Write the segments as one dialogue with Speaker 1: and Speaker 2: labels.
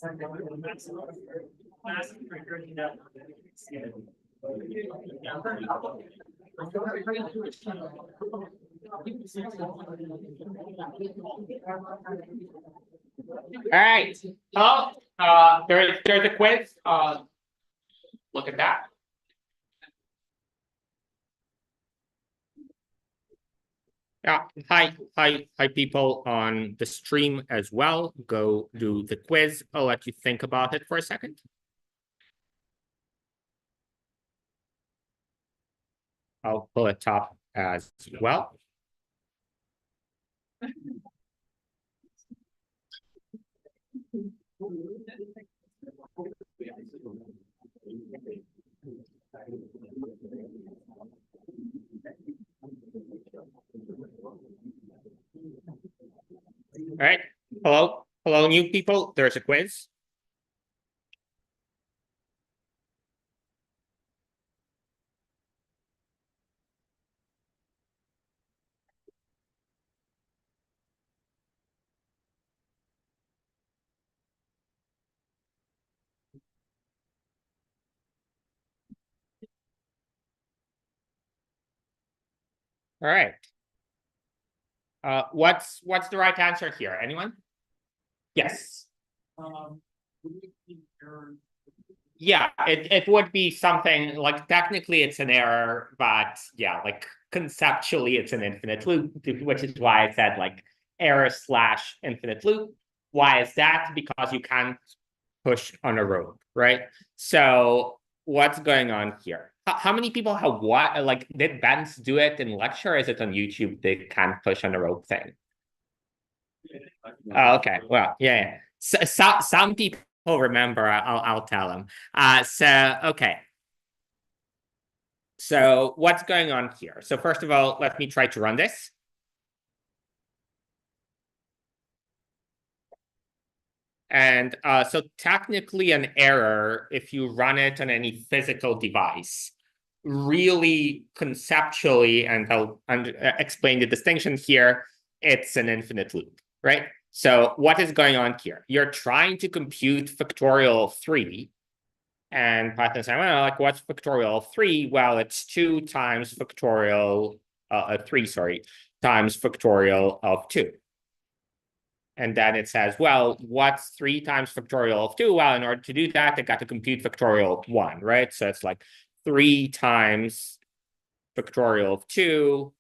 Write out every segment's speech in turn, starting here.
Speaker 1: All right. Hello. There's a quiz. Look at that. Yeah. Hi, people on the stream as well. Go do the quiz. I'll let you think about it for a second. I'll pull it up as well. All right. Hello, new people. There's a quiz. All right. What's the right answer here? Anyone? Yes. Yeah, it would be something like technically it's an error, but yeah, like conceptually it's an infinite loop, which is why I said like error/infinite loop. Why is that? Because you can't push on a rope, right? So what's going on here? How many people have what? Like, did Benz do it in lecture? Or is it on YouTube? They can't push on a rope thing. Oh, okay. Well, yeah. So some people remember. I'll tell them. Okay. So what's going on here? So first of all, let me try to run this. And so technically an error, if you run it on any physical device, really conceptually, and I'll explain the distinction here, it's an infinite loop, right? So what is going on here? You're trying to compute factorial of 3. And Python saying, well, like, what's factorial of 3? Well, it's 2 times factorial, 3, sorry, times factorial of 2. And then it says, well, what's 3 times factorial of 2? Well, in order to do that, I got to compute factorial of 1, right? So it's like 3 times factorial of 2,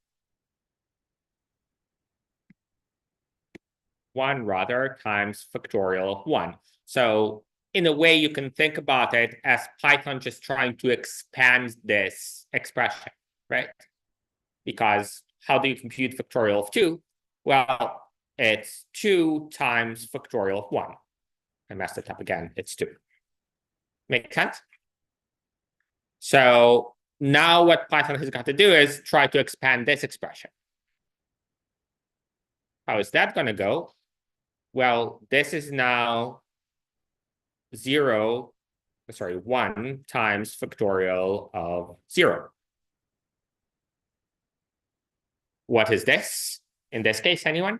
Speaker 1: 1 rather, times factorial of 1. So in a way, you can think about it as Python just trying to expand this expression, right? Because how do you compute factorial of 2? Well, it's 2 times factorial of 1. I messed it up again. It's 2. Make sense? So now what Python has got to do is try to expand this expression. How is that going to go? Well, this is now 1 times factorial of 0. What is this? In this case, anyone?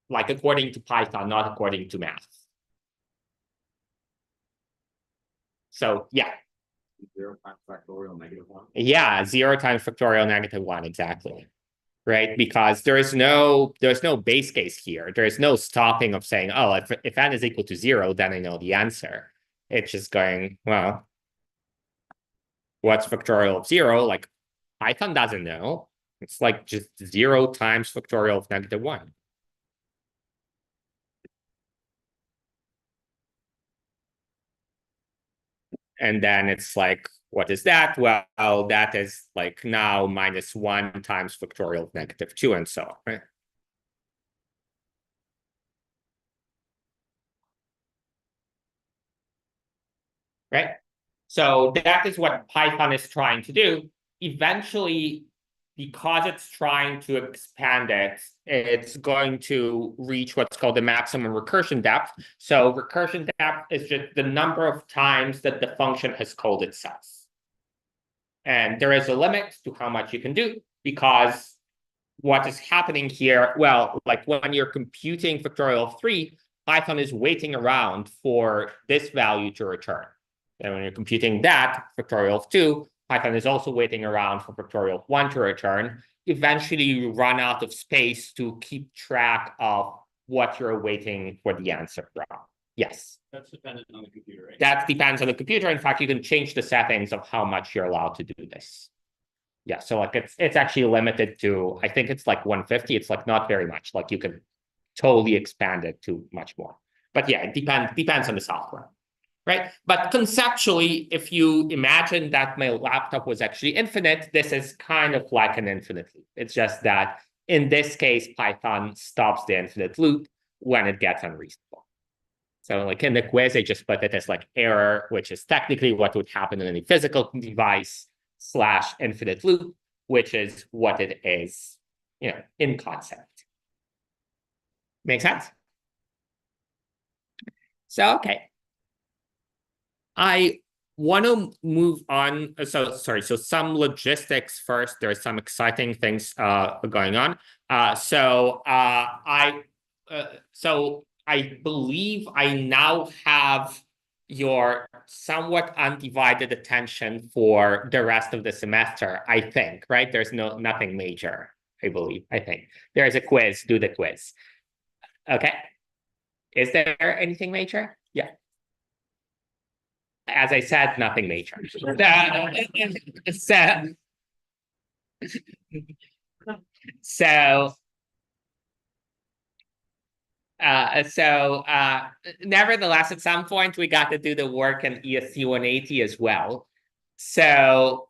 Speaker 1: Like according to Python, not according to math. So yeah.
Speaker 2: 0 times factorial -1.
Speaker 1: Yeah, 0 times factorial -1, exactly. Right? Because there's no base case here. There's no stopping of saying, oh, if n is equal to 0, then I know the answer. It's just going, well, what's factorial of 0? Like Python doesn't know. It's like just 0 times factorial of -1. And then it's like, what is that? Well, that is like now -1 times factorial of -2 and so on, right? Right? So that is what Python is trying to do. Eventually, because it's trying to expand it, it's going to reach what's called the maximum recursion depth. So recursion depth is just the number of times that the function has called itself. And there is a limit to how much you can do, because what is happening here, well, like when you're computing factorial of 3, Python is waiting around for this value to return. And when you're computing that, factorial of 2, Python is also waiting around for factorial of 1 to return. Eventually, you run out of space to keep track of what you're waiting for the answer from. Yes.
Speaker 2: That's dependent on the computer, right?
Speaker 1: That depends on the computer. In fact, you can change the settings of how much you're allowed to do this. Yeah, so like it's actually limited to, I think it's like 150. It's like not very much. Like you can totally expand it to much more. But yeah, it depends on the software, right? But conceptually, if you imagine that my laptop was actually infinite, this is kind of like an infinite loop. It's just that in this case, Python stops the infinite loop when it gets unreasonable. So like in the quiz, I just put it as like error, which is technically what would happen in any physical device / infinite loop, which is what it is, in concept. Make sense? So, okay. I want to move on. So some logistics first. There are some exciting things going on. So I believe I now have your somewhat undivided attention for the rest of the semester, I think, right? There's nothing major, I believe, I think. There's a quiz, do the quiz. Okay. Is there anything major? Yeah. As I said, nothing major. Nevertheless, at some point, we got to do the work in ESC180 as well. So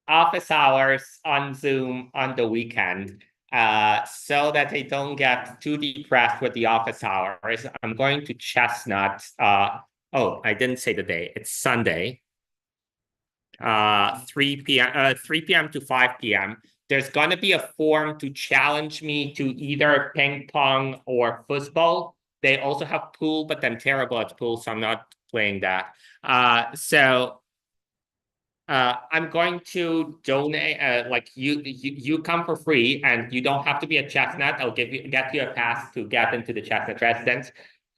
Speaker 1: office hours on Zoom on the weekend, so that I don't get too depressed with the office hours. I'm going to Chestnut. Oh, I didn't say the day. It's Sunday, 3 p.m. to 5 p.m. There's going to be a form to challenge me to either ping pong or football. They also have pool, but I'm terrible at pool, so I'm not playing that. I'm going to donate, like you come for free and you don't have to be a Chestnut. I'll get you a pass to get into the Chestnut residence.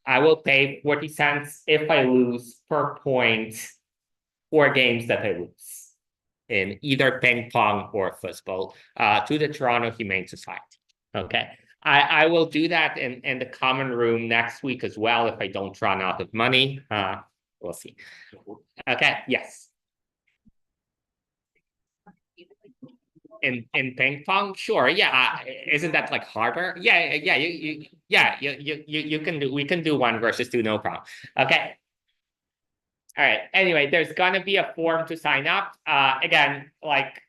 Speaker 1: I will pay 40 cents if I lose per point for games that I lose in either ping pong or football to the Toronto Humane Society. Okay. I will do that in the common room next week as well if I don't run out of money. We'll see. Okay. Yes. In ping pong, sure, yeah. Isn't that like harder? Yeah. We can do 1 versus 2, no problem. Okay. All right. Anyway, there's gonna be a form to sign up. Again, like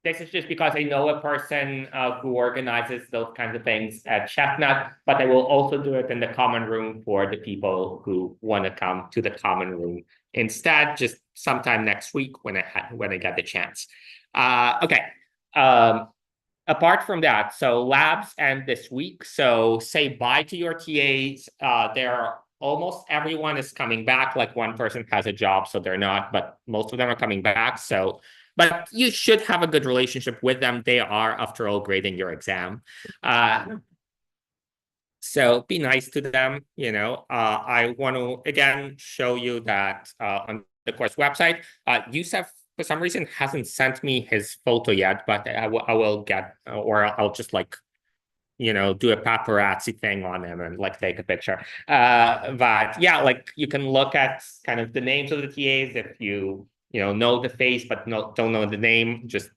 Speaker 1: this is just because I know a person who organizes those kinds of things at Chestnut, but I will also do it in the common room for the people who want to come to the common room instead, just sometime next week when I get the chance. Okay. Apart from that, so labs end this week. So say bye to your TAs. Almost everyone is coming back. Like 1 person has a job, so they're not, but most of them are coming back. So, but you should have a good relationship with them. They are, after all, grading your exam. So be nice to them. I want to again show you that on the course website, Yusef for some reason hasn't sent me his photo yet, but I will get, or I'll just like, do a paparazzi thing on him and like take a picture. But yeah, like you can look at kind of the names of the TAs if you know the face but don't know the name. Just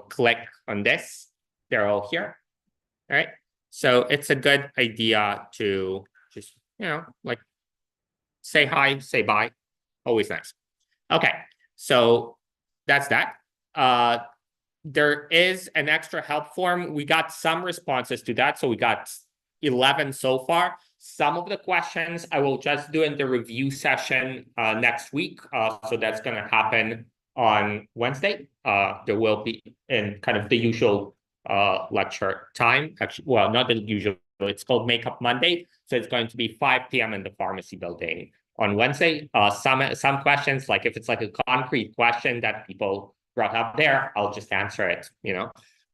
Speaker 1: click on this. They're all here. All right. So it's a good idea to just like say hi, say bye. Always nice. Okay. So that's that. There is an extra help form. We got some responses to that. So we got 11 so far. Some of the questions I will just do in the review session next week. So that's going to happen on Wednesday. There will be in kind of the usual lecture time. Actually, well, not the usual. It's called Makeup Monday. So it's going to be 5 p.m. in the pharmacy building on Wednesday. Some questions, like if it's like a concrete question that people brought up there, I'll just answer it,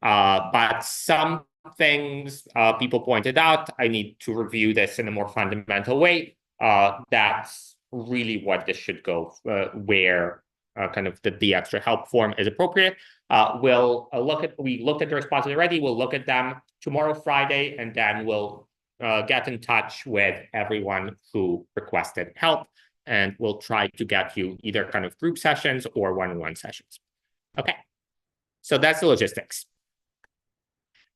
Speaker 1: but some things people pointed out. I need to review this in a more fundamental way. That's really what this should go, where kind of the extra help form is appropriate. We looked at the responses already. We'll look at them tomorrow, Friday, and then we'll get in touch with everyone who requested help, and we'll try to get you either kind of group sessions or one-on-one sessions. Okay, so that's the logistics.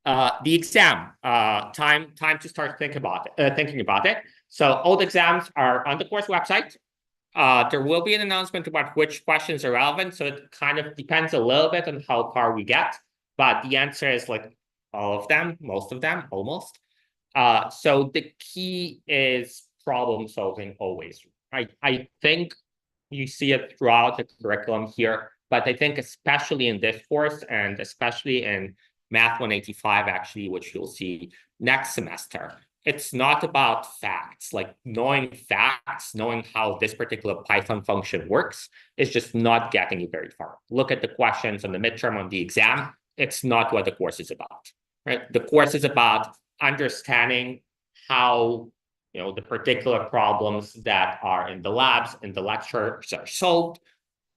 Speaker 1: The exam, time to start thinking about it. So all the exams are on the course website. There will be an announcement about which questions are relevant. So it kind of depends a little bit on how far we get, but the answer is like all of them, most of them, almost. So the key is problem solving always. I think you see it throughout the curriculum here, but I think especially in this course and especially in Math 185, actually, which you'll see next semester, it's not about facts. Like knowing facts, knowing how this particular Python function works is just not getting you very far. Look at the questions on the midterm, on the exam. It's not what the course is about, right? The course is about understanding how, you know, the particular problems that are in the labs, in the lectures are solved,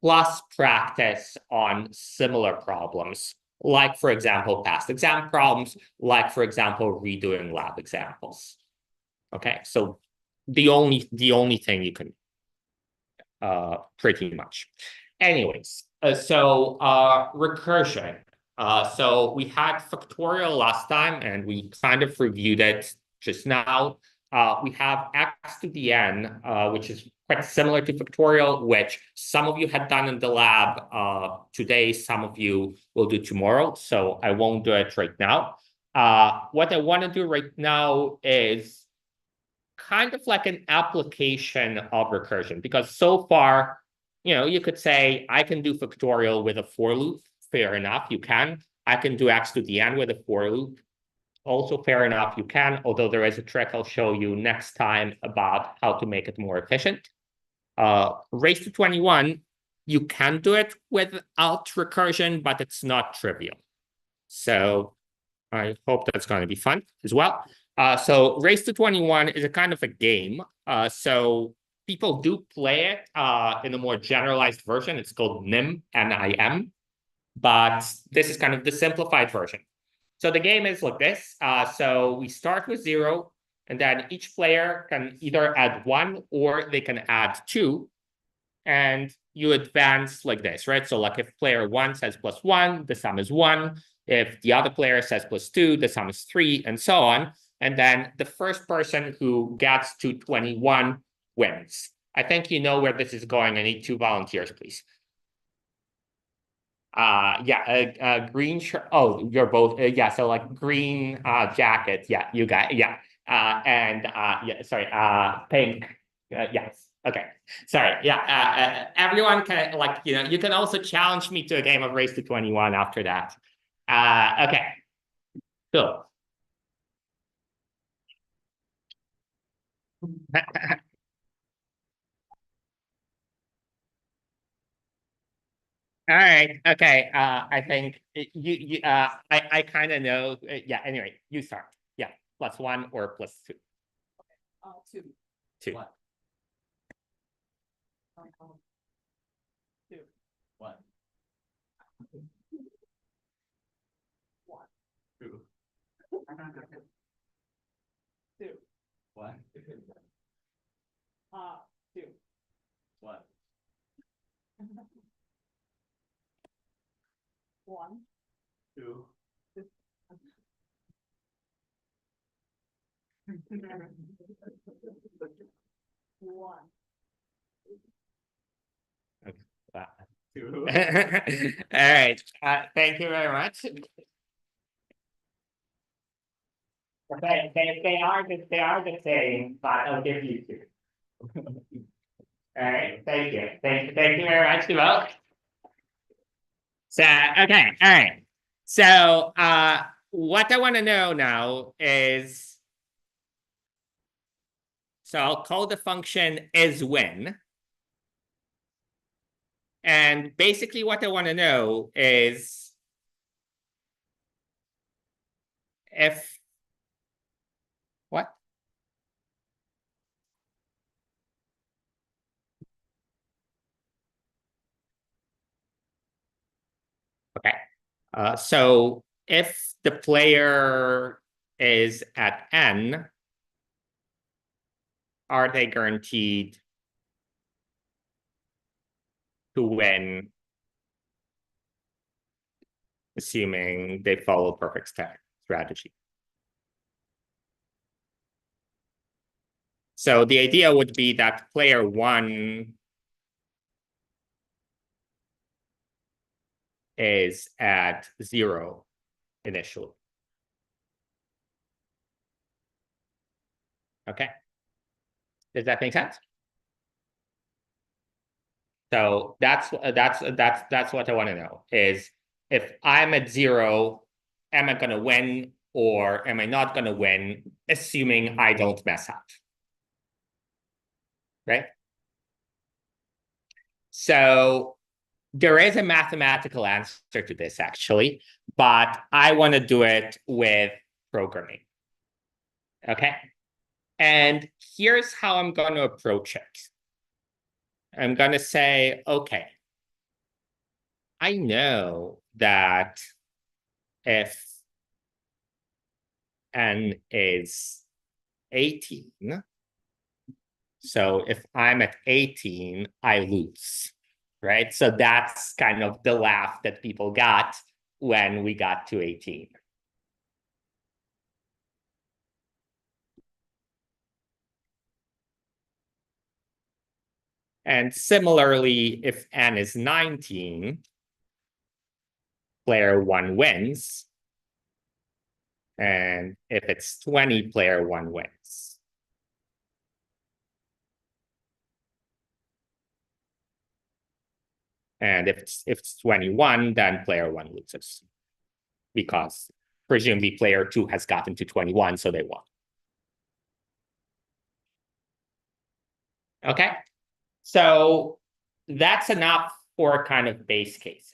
Speaker 1: plus practice on similar problems, like, for example, past exam problems, like, for example, redoing lab examples. Okay, so the only thing you can pretty much. Anyways, so recursion. So we had factorial last time, and we kind of reviewed it just now. We have x to the n, which is quite similar to factorial, which some of you had done in the lab today, some of you will do tomorrow, so I won't do it right now. What I want to do right now is kind of like an application of recursion, because so far, you know, you could say, I can do factorial with a for loop. Fair enough, you can. I can do x to the n with a for loop. Also fair enough, you can, although there is a trick I'll show you next time about how to make it more efficient. Raised to 21, you can do it without recursion, but it's not trivial. So I hope that's going to be fun as well. So raised to 21 is a kind of a game. So people do play it in a more generalized version. It's called NIM, N-I-M, but this is kind of the simplified version. So the game is like this. So we start with 0, and then each player can either add 1 or they can add 2. And you advance like this, right? So like if player 1 says +1, the sum is 1. If the other player says +2, the sum is 3, and so on. And then the first person who gets to 21 wins. I think you know where this is going. I need 2 volunteers, please. Green shirt. Oh, you're both. Yeah, so like green jacket. Yeah, you got. Yeah, sorry. Pink. Yes. Okay. Sorry. Yeah. Everyone can, like, you know, you can also challenge me to a game of Race to 21 after that. Okay. Cool. All right. Okay. I think I kind of know. Yeah. Anyway, you start. Yeah. +1 or +2.
Speaker 2: 2.
Speaker 1: 2.
Speaker 2: What? 2. What? 1. 2. 2. What? 2. What? 1. 2. 1.
Speaker 1: Wow.
Speaker 2: 2.
Speaker 1: All right. Thank you very much. Okay, they are the same, but I'll give you 2. All right, thank you. Thank you very much, both. So, okay, all right. So, what I want to know now is, so I'll call the function isWin. And basically what I want to know is if what? Okay. So if the player is at N, are they guaranteed to win, assuming they follow perfect strategy? So the idea would be that player one is at 0 initially. Okay. Does that make sense? So that's what I want to know is if I'm at 0, am I going to win or am I not going to win, assuming I don't mess up? Right? So there is a mathematical answer to this actually, but I want to do it with programming. Okay. And here's how I'm going to approach it. I'm going to say, okay, I know that if N is 18, so if I'm at 18, I lose, right? So that's kind of the laugh that people got when we got to 18. And similarly, if N is 19, player one wins. And if it's 20, player one wins. And if it's 21, then player one loses. Because presumably player two has gotten to 21, so they won. Okay, so that's enough for kind of base cases.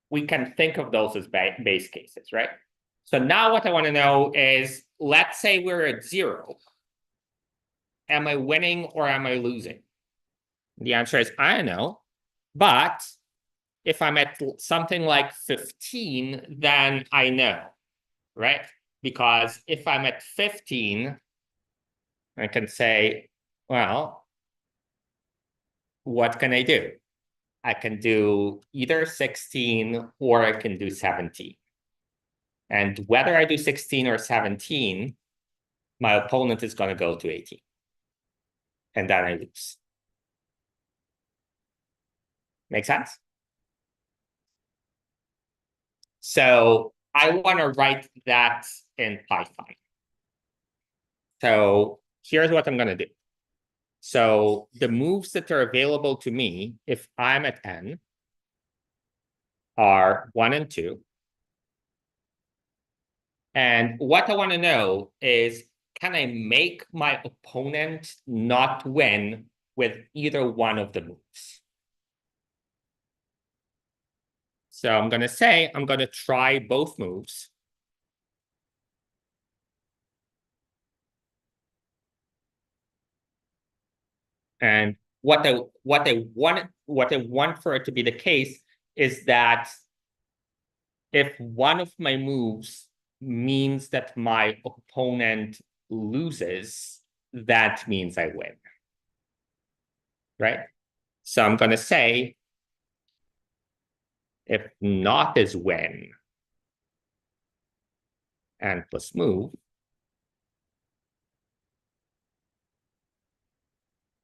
Speaker 1: We can think of those as base cases, right? So now what I want to know is, let's say we're at 0. Am I winning or am I losing? The answer is, I don't know. But if I'm at something like 15, then I know, right? Because if I'm at 15, I can say, well, what can I do? I can do either 16 or I can do 17. And whether I do 16 or 17, my opponent is going to go to 18. And then I lose. Make sense? So I want to write that in Python. So here's what I'm going to do. So the moves that are available to me, if I'm at N, are 1 and 2. And what I want to know is, can I make my opponent not win with either one of the moves? So I'm going to say, I'm going to try both moves. And what I want for it to be the case is that if one of my moves means that my opponent loses, that means I win. Right? So I'm going to say, if not is win, and plus move,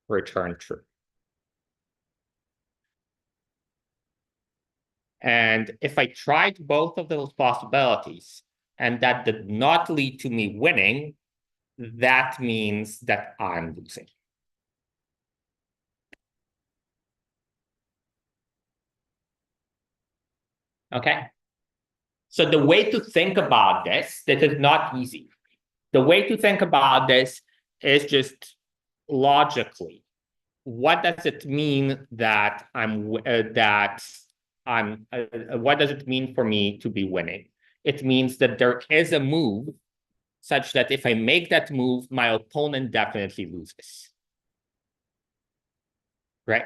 Speaker 1: return true. And if I tried both of those possibilities and that did not lead to me winning, that means that I'm losing. Okay? So the way to think about this is not easy. The way to think about this is just logically. What does it mean that what does it mean for me to be winning? it means that there is a move such that if I make that move, my opponent definitely loses. Right?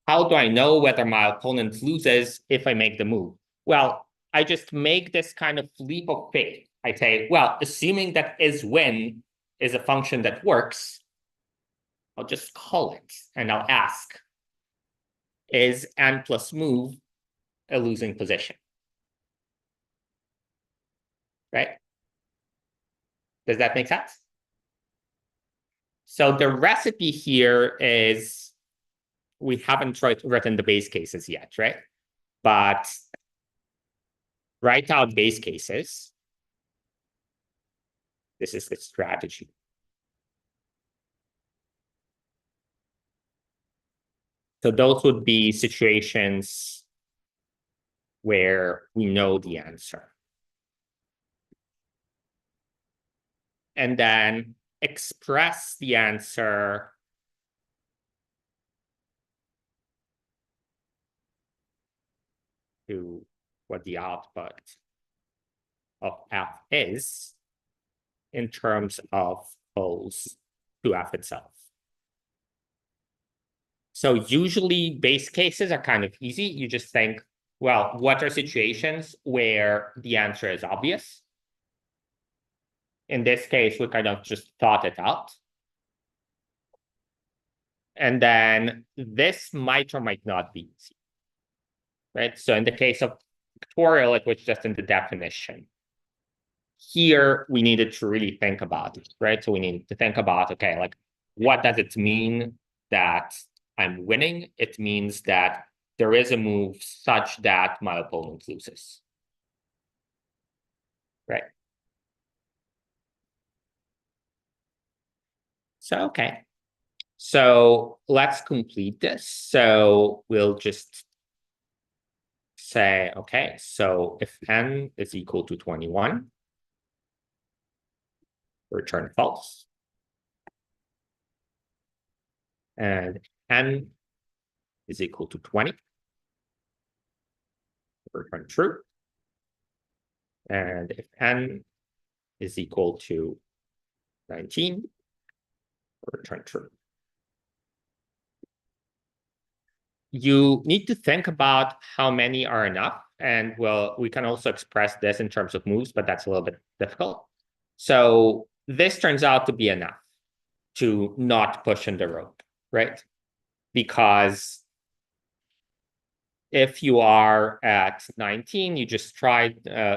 Speaker 1: How do I know whether my opponent loses if I make the move? Well, I just make this kind of leap of faith. I say, well, assuming that is-win is a function that works, I'll just call it and I'll ask, is n plus move a losing position? Right? Does that make sense? So the recipe here is, we haven't written the base cases yet, right? But write out base cases. This is the strategy. So those would be situations where we know the answer. And then express the answer to what the output of f is in terms of poles to f itself. So usually base cases are kind of easy. You just think, well, what are situations where the answer is obvious? In this case, we kind of just thought it out. And then this might or might not be easy, right? So in the case of factorial, it was just in the definition. Here, we needed to really think about it, right? So we need to think about, okay, like, what does it mean that I'm winning? It means that there is a move such that my opponent loses, right? So, okay. So let's complete this. So we'll just say, okay, so if n is equal to 21, return false. And n is equal to 20, return true. And if n is equal to 19, return true. You need to think about how many are enough. And well, we can also express this in terms of moves, but that's a little bit difficult. So this turns out to be enough to not push in the rope, right? Because if you are at 19, you just try,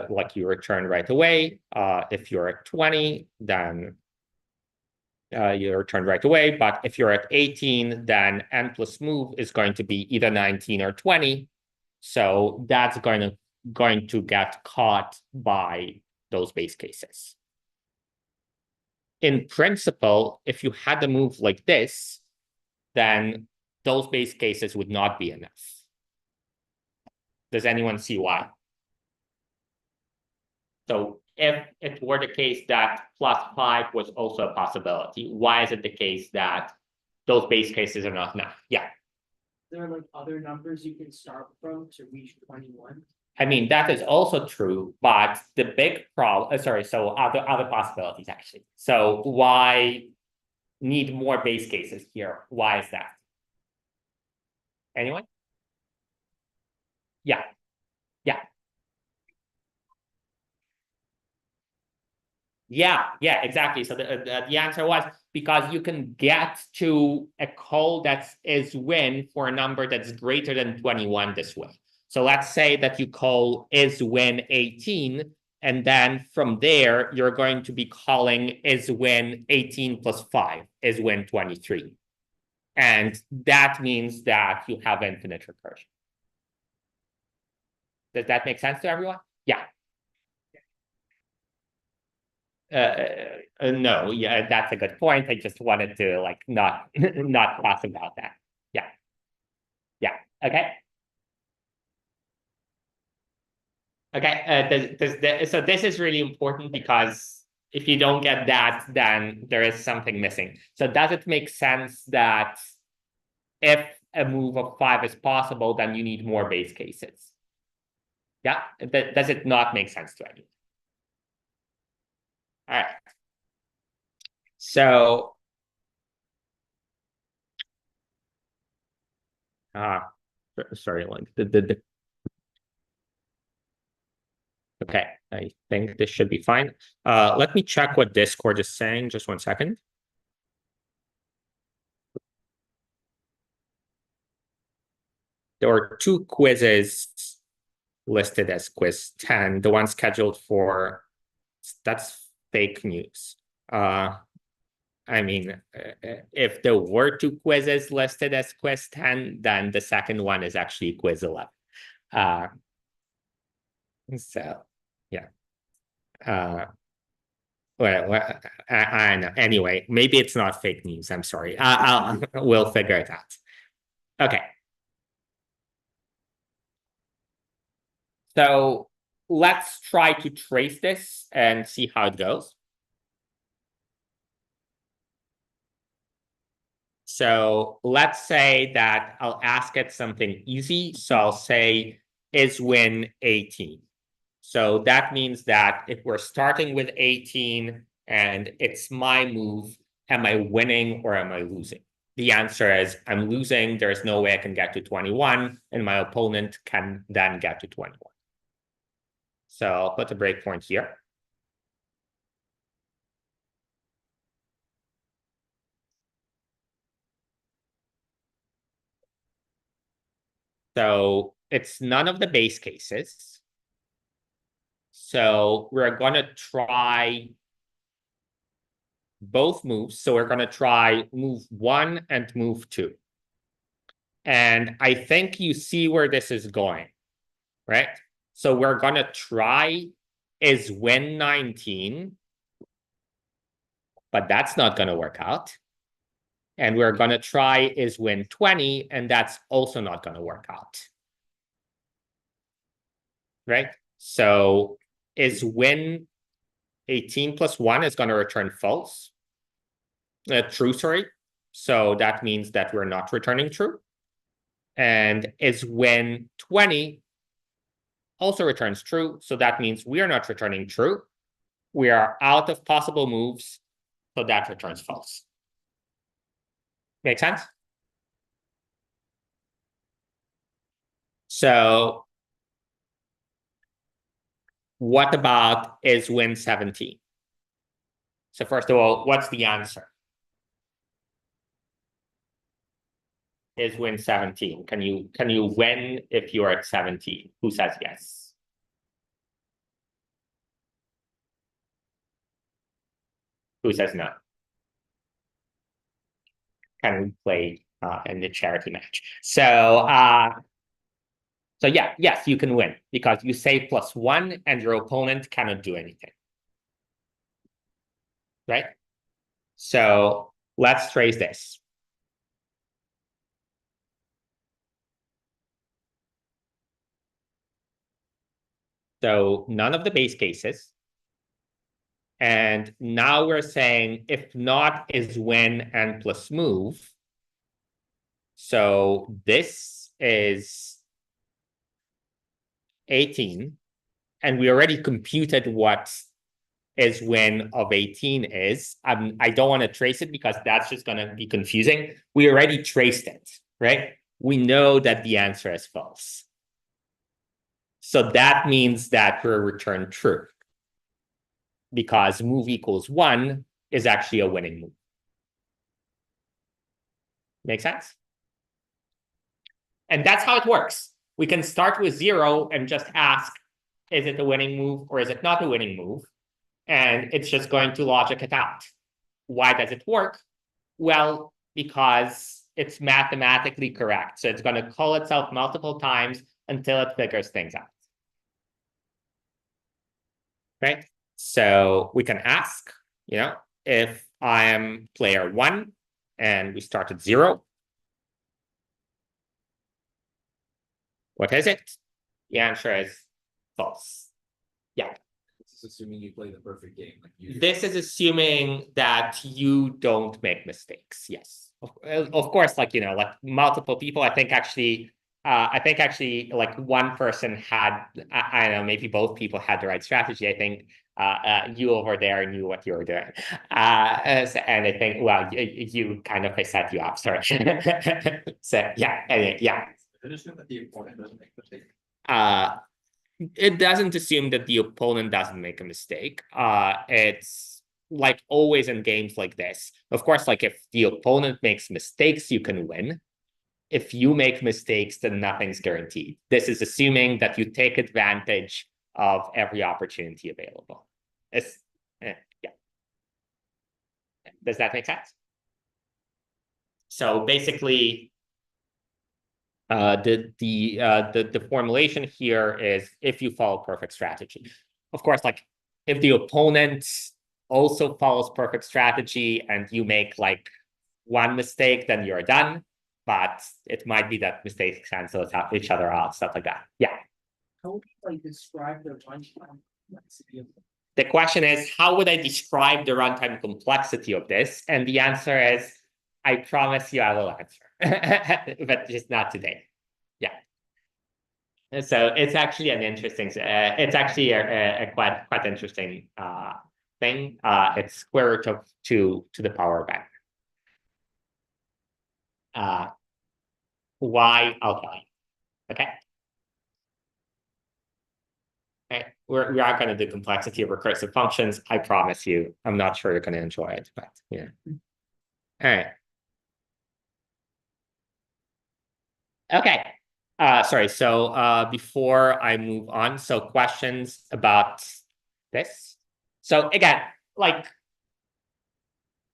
Speaker 1: like you return right away. If you're at 20, then you return right away. But if you're at 18, then n plus move is going to be either 19 or 20. So that's going to get caught by those base cases. In principle, if you had a move like this, then those base cases would not be enough. Does anyone see why? So if it were the case that +5 was also a possibility, why is it the case that those base cases are not enough? Yeah.
Speaker 3: There are like other numbers you can start from to reach 21.
Speaker 1: I mean, that is also true, but the big problem, so other possibilities actually. So why need more base cases here? Why is that? Anyone? Yeah. Yeah. Yeah, exactly. So the answer was because you can get to a call that is win for a number that's greater than 21 this way. So let's say that you call is win 18, and then from there, you're going to be calling is win 18 plus 5, is win 23. And that means that you have infinite recursion. Does that make sense to everyone? Yeah. No, yeah, that's a good point. I just wanted to like not talk about that. Yeah. Okay. So this is really important because if you don't get that, then there is something missing. So does it make sense that if a move of 5 is possible, then you need more base cases? Yeah. Does it not make sense to anyone? All right. So, sorry, like okay, I think this should be fine. Let me check what Discord is saying. Just 1 second. There are 2 quizzes listed as quiz 10. The one scheduled for, that's fake news. I mean, if there were 2 quizzes listed as quiz 10, then the second one is actually quiz 11. So, yeah. Well, I know. Anyway, maybe it's not fake news. I'm sorry. We'll figure it out. Okay. So let's try to trace this and see how it goes. So let's say that I'll ask it something easy. So I'll say is win 18. So that means that if we're starting with 18 and it's my move, am I winning or am I losing? The answer is I'm losing. There's no way I can get to 21, and my opponent can then get to 21. So I'll put a breakpoint here. So it's none of the base cases. So we're going to try both moves. So we're going to try move 1 and move 2. And I think you see where this is going, right? So we're going to try is win 19, but that's not going to work out. And we're going to try is win 20, and that's also not going to work out. Right? So is win 18 plus 1 is going to return false. True, sorry. So that means that we're not returning true. And is win 20 also returns true. So that means we are not returning true. We are out of possible moves. So that returns false. Make sense? So what about is win 17? So first of all, what's the answer? Is win 17. Can you win if you are at 17? Who says yes? Who says no? Can we play in the charity match? So yeah, yes, you can win because you say +1 and your opponent cannot do anything. Right? So let's trace this. So none of the base cases. And now we're saying if not is win and plus move. So this is 18. And we already computed what is win of 18 is. I don't want to trace it because that's just going to be confusing. We already traced it, right? We know that the answer is false. So that means that we'll return true. Because move equals 1 is actually a winning move. Make sense? And that's how it works. We can start with 0 and just ask, is it a winning move or is it not a winning move? And it's just going to logic it out. Why does it work? Well, because it's mathematically correct. So it's going to call itself multiple times until it figures things out. Right? So we can ask, if I am player 1 and we start at 0, what is it? The answer is false. Yeah.
Speaker 2: This is assuming you play the perfect game.
Speaker 1: This is assuming that you don't make mistakes. Yes. Of course, like multiple people, I think actually like one person had, I don't know, maybe both people had the right strategy. I think You over there knew what you were doing. And I think, well, you kind of, I set you up, sorry. So yeah, anyway, yeah.
Speaker 2: I assume that the opponent doesn't make mistakes.
Speaker 1: It doesn't assume that the opponent doesn't make a mistake. It's like always in games like this. Of course, like if the opponent makes mistakes, you can win. If you make mistakes, then nothing's guaranteed. This is assuming that you take advantage of every opportunity available. Yeah. Does that make sense? So basically, the formulation here is if you follow perfect strategy. Of course, like if the opponent also follows perfect strategy and you make like one mistake, then you're done. But it might be that mistakes cancel each other out, stuff like that. Yeah.
Speaker 3: How would you like describe the runtime complexity of
Speaker 1: The question is, how would I describe the runtime complexity of this? And the answer is, I promise you I will answer, but just not today. Yeah. So it's actually an interesting, it's actually a quite interesting thing. It's square root of 2 to the power of n. Why? I'll tell you. Okay. Okay. We are going to do complexity of recursive functions. I promise you. I'm not sure you're going to enjoy it, but yeah. All right. Okay. Sorry. So before I move on, so questions about this. So again, like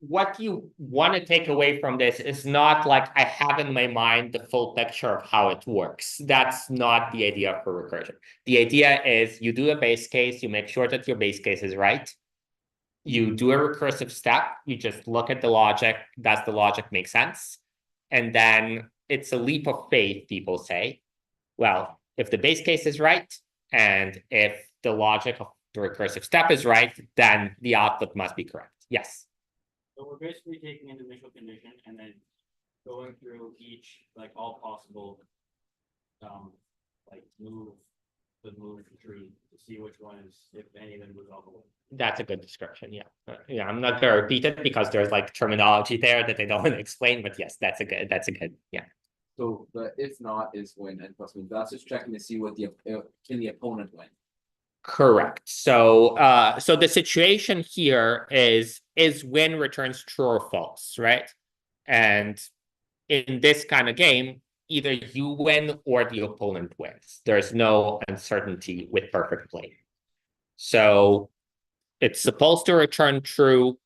Speaker 1: what you want to take away from this is not like I have in my mind the full picture of how it works. That's not the idea for recursion. The idea is you do a base case, you make sure that your base case is right. You do a recursive step, you just look at the logic. Does the logic make sense? And then it's a leap of faith, people say. Well, if the base case is right, and if the logic of the recursive step is right, then the output must be correct. Yes.
Speaker 4: So we're basically taking an initial condition and then going through each, like all possible, like move tree to see which one is, if any of them moves all the way.
Speaker 1: That's a good description. Yeah. Yeah. I'm not going to repeat it because there's like terminology there that I don't want to explain, but yes, that's a good, yeah.
Speaker 2: So the if not is when n plus one. That's just checking to see what can the opponent win.
Speaker 1: Correct. So so the situation here is when returns true or false, right? And in this kind of game, either you win or the opponent wins. There's no uncertainty with perfect play. So it's supposed to return true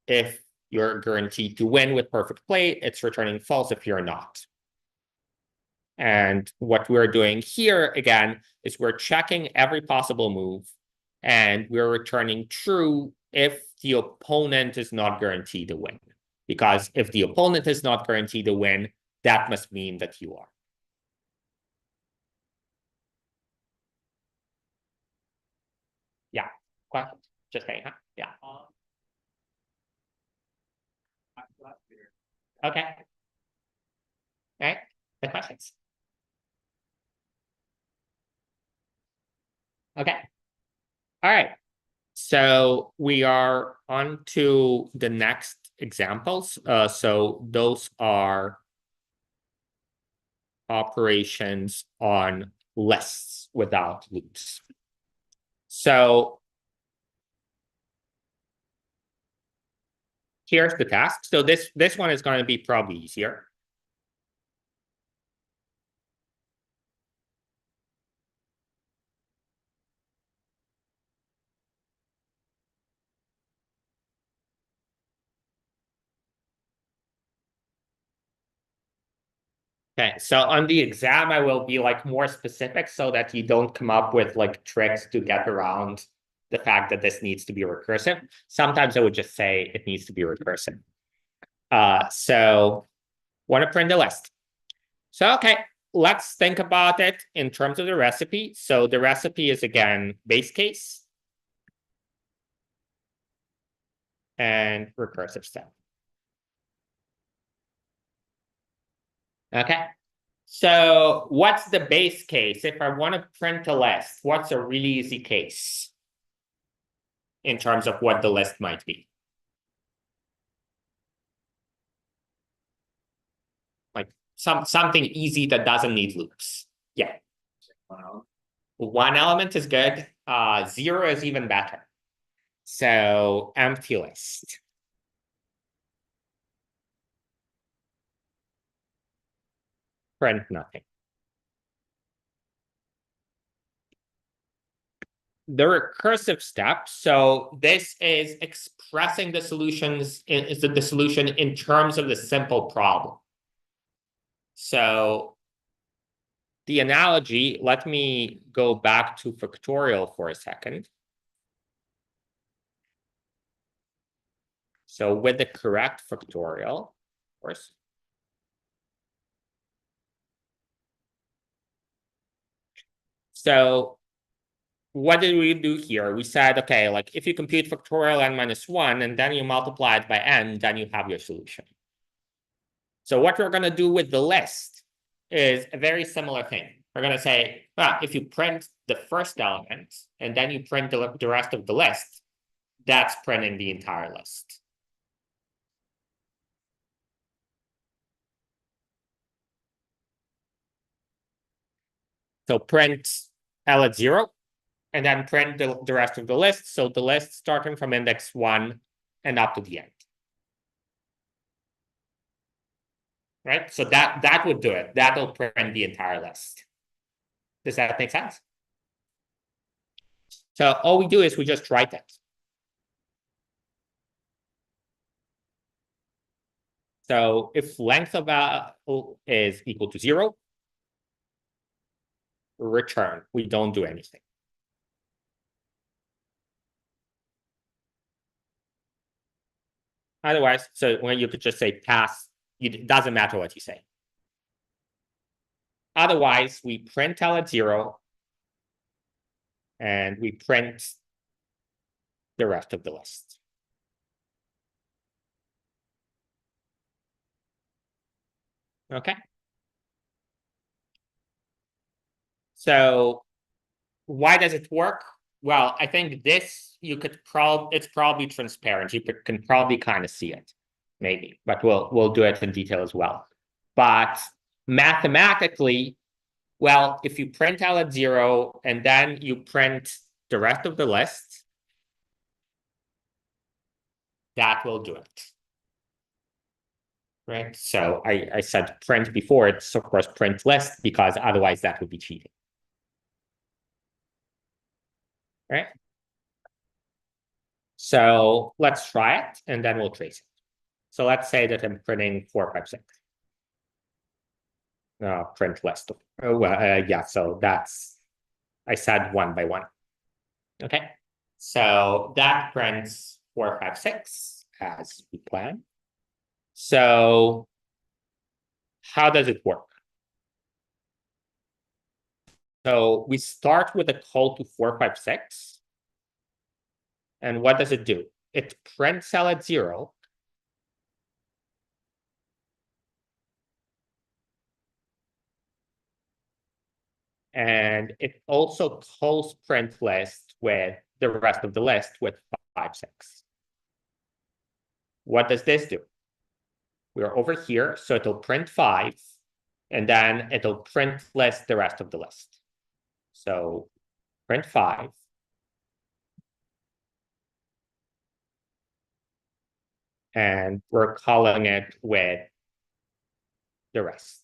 Speaker 1: if you're guaranteed to win with perfect play. It's returning false if you're not. And what we're doing here, again, is we're checking every possible move, and we're returning true if the opponent is not guaranteed to win. Because if the opponent is not guaranteed to win, that must mean that you are. Yeah. Question? Just saying, huh? Yeah. Okay. All right. The questions. Okay. All right. So we are on to the next examples. So those are operations on lists without loops. So here's the task. So this one is going to be probably easier. Okay, so on the exam, I will be like more specific so that you don't come up with like tricks to get around the fact that this needs to be recursive. Sometimes I would just say it needs to be recursive. So want to print the list. So, okay, let's think about it in terms of the recipe. So the recipe is, again, base case and recursive step. Okay, so what's the base case? If I want to print a list, what's a really easy case? in terms of what the list might be. Like something easy that doesn't need loops. Yeah. One element is good. 0 is even better. So empty list. Print nothing. The recursive step. So this is expressing the solutions is the solution in terms of the simple problem. So the analogy, let me go back to factorial for a second. So with the correct factorial, of course. So what did we do here? We said, okay, like if you compute factorial n minus 1 and then you multiply it by n, then you have your solution. So what we're going to do with the list is a very similar thing. We're going to say, well, if you print the first element and then you print the rest of the list, that's printing the entire list. So print L at 0, and then print the rest of the list. So the list starting from index 1 and up to the end. Right? So that would do it. That'll print the entire list. Does that make sense? So all we do is we just write it. So if length of is equal to 0, return. We don't do anything. Otherwise, so when you could just say pass, it doesn't matter what you say. Otherwise, we print L at 0, and we print the rest of the list. Okay. So why does it work? Well, I think this you could it's probably transparent. You can probably kind of see it, maybe, but we'll do it in detail as well. But mathematically, well, if you print L at 0 and then you print the rest of the list, that will do it. Right? So I said print before, it's of course print list, because otherwise that would be cheating. Right? So let's try it, and then we'll trace it. So let's say that I'm printing 4, 5, 6. Print list. Yeah, so that's, I said 1 by 1. Okay, so that prints 4, 5, 6 as we planned. So how does it work? So we start with a call to 4, 5, 6. And what does it do? It prints L at 0. And it also calls print list with the rest of the list with 5, 6. What does this do? We're over here, so it'll print 5, and then it'll print list the rest of the list. So print 5. And we're calling it with the rest.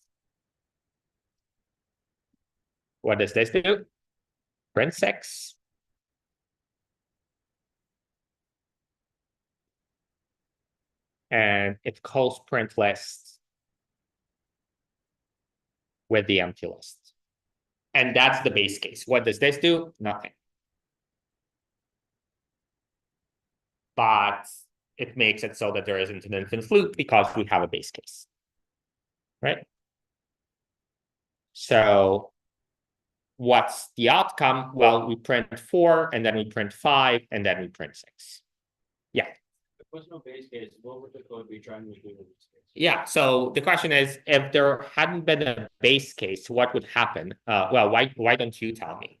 Speaker 1: What does this do? Print 6. And it calls print list with the empty list. And that's the base case. What does this do? Nothing. But it makes it so that there isn't an infinite loop because we have a base case. Right? So what's the outcome? Well, we print 4, and then we print 5, and then we print 6. Yeah.
Speaker 4: If there was no base case, what would the code be trying to do in this case? Yeah,
Speaker 1: so the question is, if there hadn't been a base case, what would happen? Well, why don't you tell me?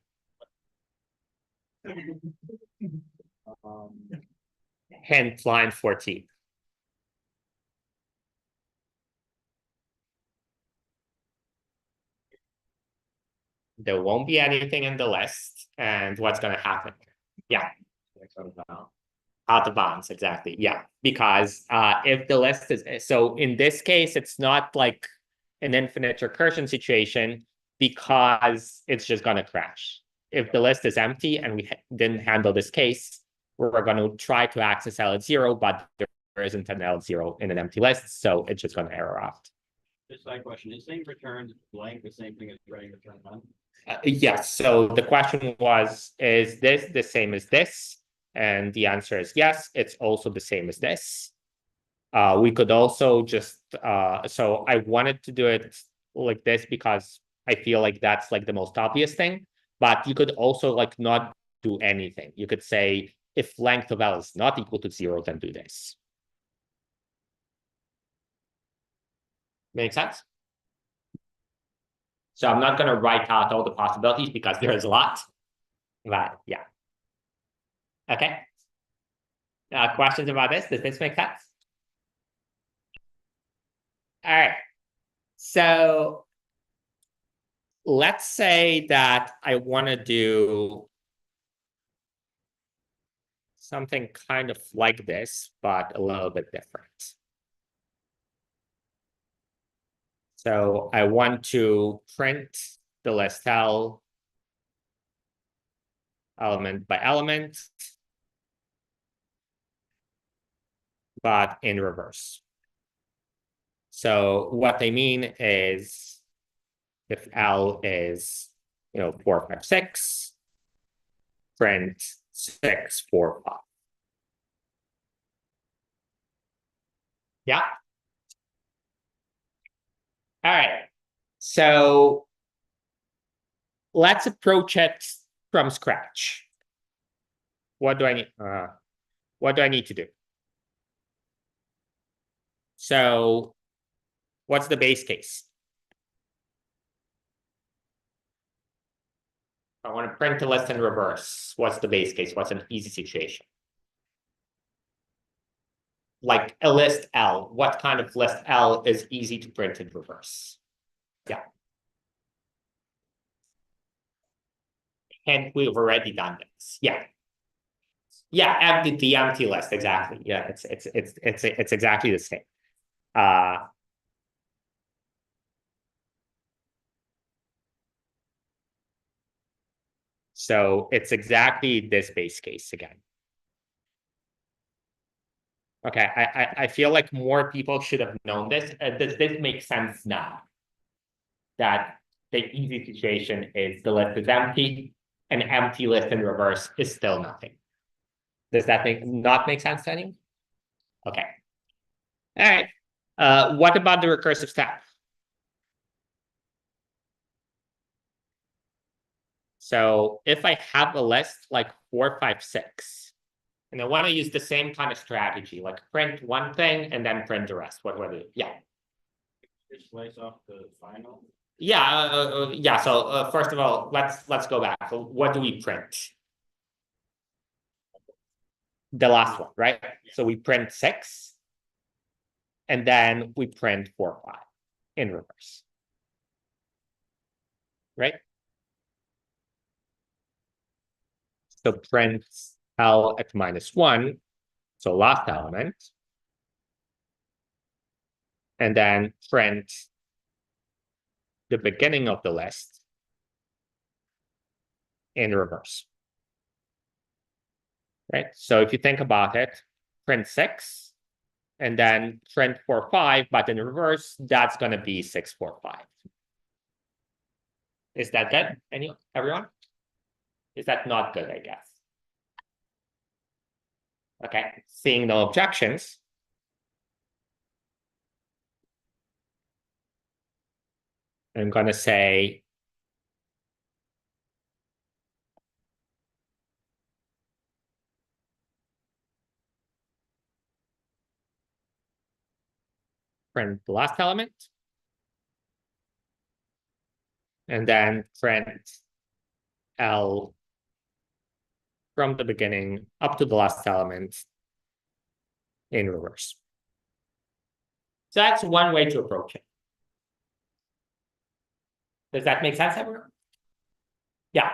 Speaker 1: Hint line 14. There won't be anything in the list, and what's going to happen? Yeah. Out of bounds, exactly. Yeah, because if the list is so in this case, it's not like an infinite recursion situation because it's just going to crash. If the list is empty and we didn't handle this case, we're going to try to access L at 0, but there isn't an L at 0 in an empty list, so it's just going to error out.
Speaker 4: Just side question, is saying return blank the same thing as writing return none?
Speaker 1: Yes, so the question was, is this the same as this? And the answer is yes, it's also the same as this. We could also just, so I wanted to do it like this because I feel like that's like the most obvious thing, but you could also like not do anything. You could say, if length of L is not equal to 0, then do this. Make sense? So I'm not going to write out all the possibilities because there is a lot, but yeah. Okay. Questions about this? Does this make sense? All right. So let's say that I want to do something kind of like this, but a little bit different. So I want to print the list L element by element, but in reverse. So what I mean is if L is, 4, 5, 6, print 6, 4, 5. Yeah. All right. So let's approach it from scratch. What do I need? What do I need to do? So what's the base case? I want to print a list in reverse. What's the base case? What's an easy situation? Like a list L. What kind of list L is easy to print in reverse? Yeah. And we've already done this. Yeah. Yeah, the empty list, exactly. Yeah, it's exactly the same. So it's exactly this base case again. Okay, I feel like more people should have known this. Does this make sense now? That the easy situation is the list is empty, an empty list in reverse is still nothing. Does that not make sense to anyone? Okay. All right. What about the recursive step? So if I have a list like 4, 5, 6, and I want to use the same kind of strategy, like print one thing and then print the rest. What do I do? Yeah.
Speaker 4: Just slice off the final.
Speaker 1: Yeah. Yeah. So first of all, let's go back. So what do we print? The last one, right? So we print 6, and then we print 4, 5 in reverse, right? So print L at -1, so last element, and then print the beginning of the list in reverse, right? So if you think about it, print 6, and then print 4, 5, but in reverse, that's going to be 6, 4, 5. Is that good? Everyone? Is that not good, I guess? Okay, seeing no objections. I'm going to say print the last element, and then print L from the beginning up to the last element in reverse. So that's one way to approach it. Does that make sense, everyone? Yeah.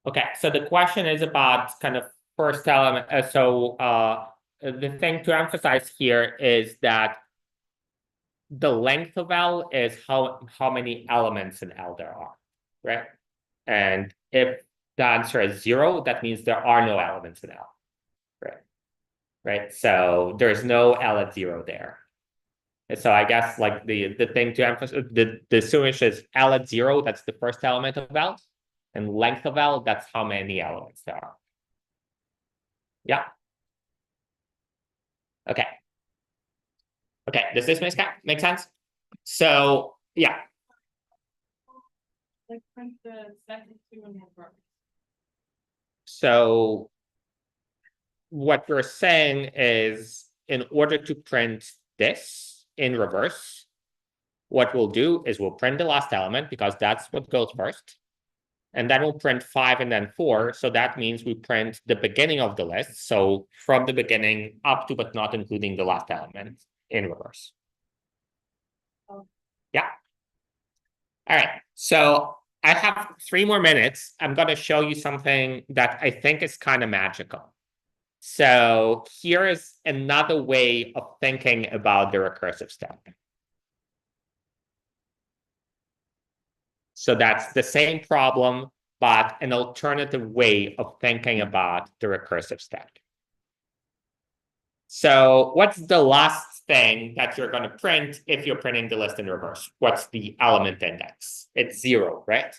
Speaker 1: Okay, so the question is about kind of first element. The thing to emphasize here is that the length of L is how many elements in L there are, right? And if the answer is 0, that means there are no elements in L, right? Right. So there's no L at 0 there. And so I guess like the thing to emphasize, the solution is L at 0, that's the first element of L, and length of L, that's how many elements there are. Yeah. Okay. Okay, does this make sense? So yeah.
Speaker 4: Like print the second two in reverse.
Speaker 1: So what we're saying is in order to print this in reverse, what we'll do is we'll print the last element because that's what goes first. And then we'll print 5 and then 4. So that means we print the beginning of the list. So from the beginning up to but not including the last element in reverse. Yeah. All right. So I have 3 more minutes. I'm going to show you something that I think is kind of magical. So here is another way of thinking about the recursive step. So that's the same problem, but an alternative way of thinking about the recursive step. So what's the last thing that you're going to print if you're printing the list in reverse? What's the element index? It's 0, right?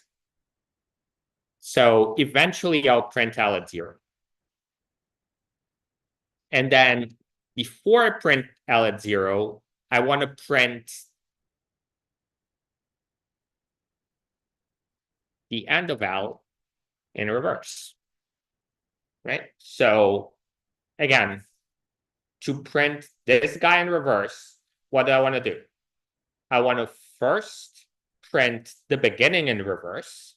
Speaker 1: So eventually I'll print L at 0. And then before I print L at 0, I want to print the end of L in reverse, right? So again, to print this guy in reverse, what do I want to do? I want to first print the beginning in reverse,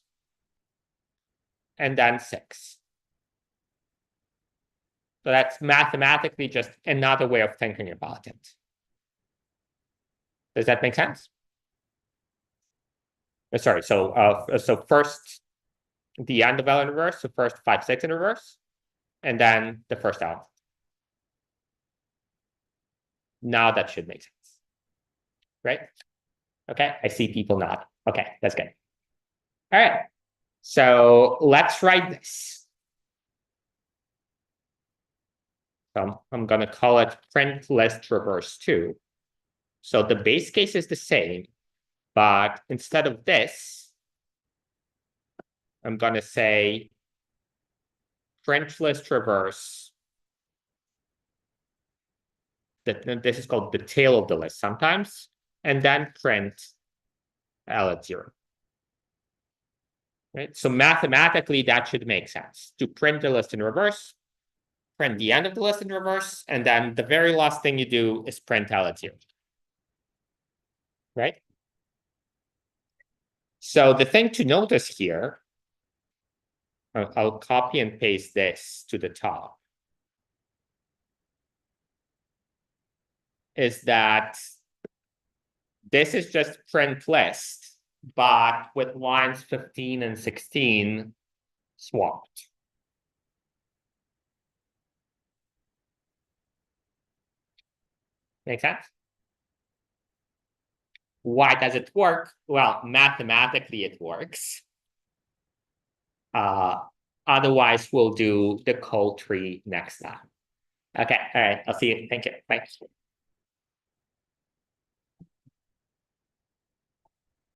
Speaker 1: and then 6. So that's mathematically just another way of thinking about it. Does that make sense? Sorry, so first the end of L in reverse, so first 5, 6 in reverse, and then the first element. Now that should make sense, right? Okay, I see people nod. Okay, that's good. All right, so let's write this. So I'm going to call it print list reverse 2. So the base case is the same, but instead of this, I'm going to say print list reverse. This is called the tail of the list sometimes, and then print L at 0. Right? So mathematically, that should make sense. To print the list in reverse, print the end of the list in reverse, and then the very last thing you do is print L at 0. Right? So the thing to notice here, I'll copy and paste this to the top, is that this is just print list, but with lines 15 and 16 swapped. Make sense? Why does it work? Well, mathematically it works. Otherwise, we'll do the call tree next time. Okay, all right, I'll see you. Thank you. Bye.